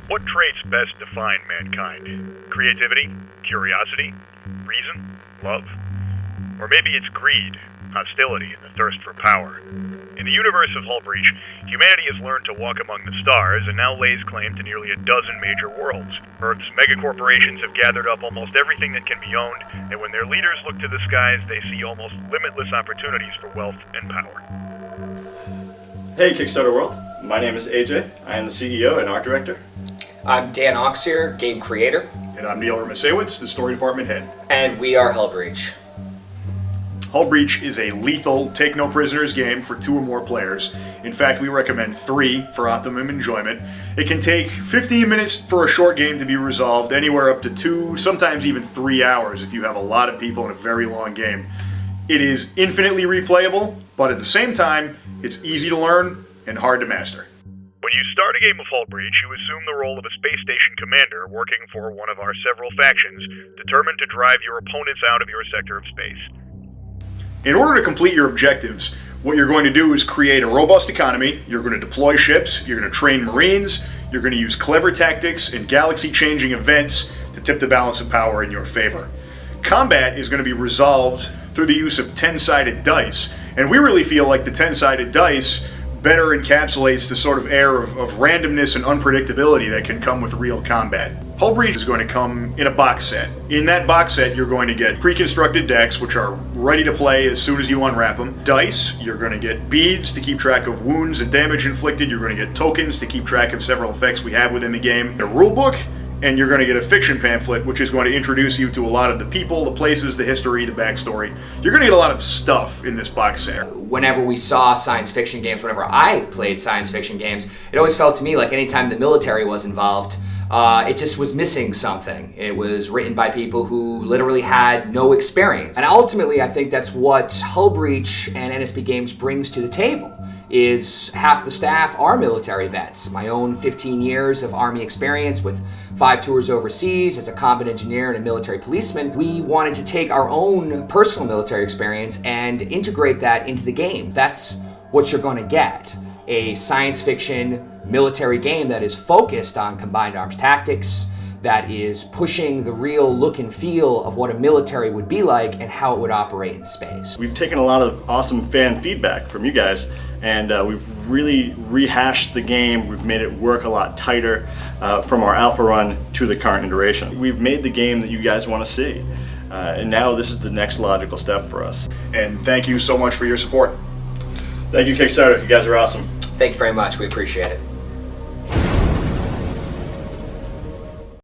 What traits best define mankind? Creativity? Curiosity? Reason? Love? Or maybe it's greed, hostility, and the thirst for power. In the universe of Hullbreach, humanity has learned to walk among the stars and now lays claim to nearly a dozen major worlds. Earth's megacorporations have gathered up almost everything that can be owned, and when their leaders look to the skies, they see almost limitless opportunities for wealth and power. Hey Kickstarter World, my name is AJ. I am the CEO and art director. I'm Dan Oxier, game creator. And I'm Neil Ermasewicz, the story department head. And we are Hullbreach. Hullbreach is a lethal, take-no-prisoners game for 2 or more players. In fact, we recommend 3 for optimum enjoyment. It can take 15 minutes for a short game to be resolved, anywhere up to 2, sometimes even 3 hours if you have a lot of people in a very long game. It is infinitely replayable, but at the same time, it's easy to learn and hard to master. When you start a game of Hullbreach, you assume the role of a space station commander working for one of our several factions, determined to drive your opponents out of your sector of space. In order to complete your objectives, what you're going to do is create a robust economy, you're going to deploy ships, you're going to train Marines, you're going to use clever tactics and galaxy-changing events to tip the balance of power in your favor. Combat is going to be resolved through the use of 10-sided dice, and we really feel like the 10-sided dice better encapsulates the sort of air of randomness and unpredictability that can come with real combat. Hullbreach is going to come in a box set. In that box set, you're going to get pre-constructed decks, which are ready to play as soon as you unwrap them. Dice, you're going to get beads to keep track of wounds and damage inflicted. You're going to get tokens to keep track of several effects we have within the game. The rulebook, and you're going to get a fiction pamphlet, which is going to introduce you to a lot of the people, the places, the history, the backstory. You're going to get a lot of stuff in this box set. Whenever we saw science fiction games, whenever I played science fiction games, it always felt to me like anytime the military was involved, it just was missing something. It was written by people who literally had no experience. And ultimately, I think that's what Hullbreach and NSP Games brings to the table, is half the staff are military vets. My own 15 years of Army experience with 5 tours overseas as a combat engineer and a military policeman. We wanted to take our own personal military experience and integrate that into the game. That's what you're going to get. A science fiction military game that is focused on combined arms tactics, that is pushing the real look and feel of what a military would be like and how it would operate in space. We've taken a lot of awesome fan feedback from you guys, and we've really rehashed the game. We've made it work a lot tighter from our alpha run to the current iteration. We've made the game that you guys want to see, and now this is the next logical step for us. And thank you so much for your support. Thank you, Kickstarter. You guys are awesome. Thank you very much. We appreciate it.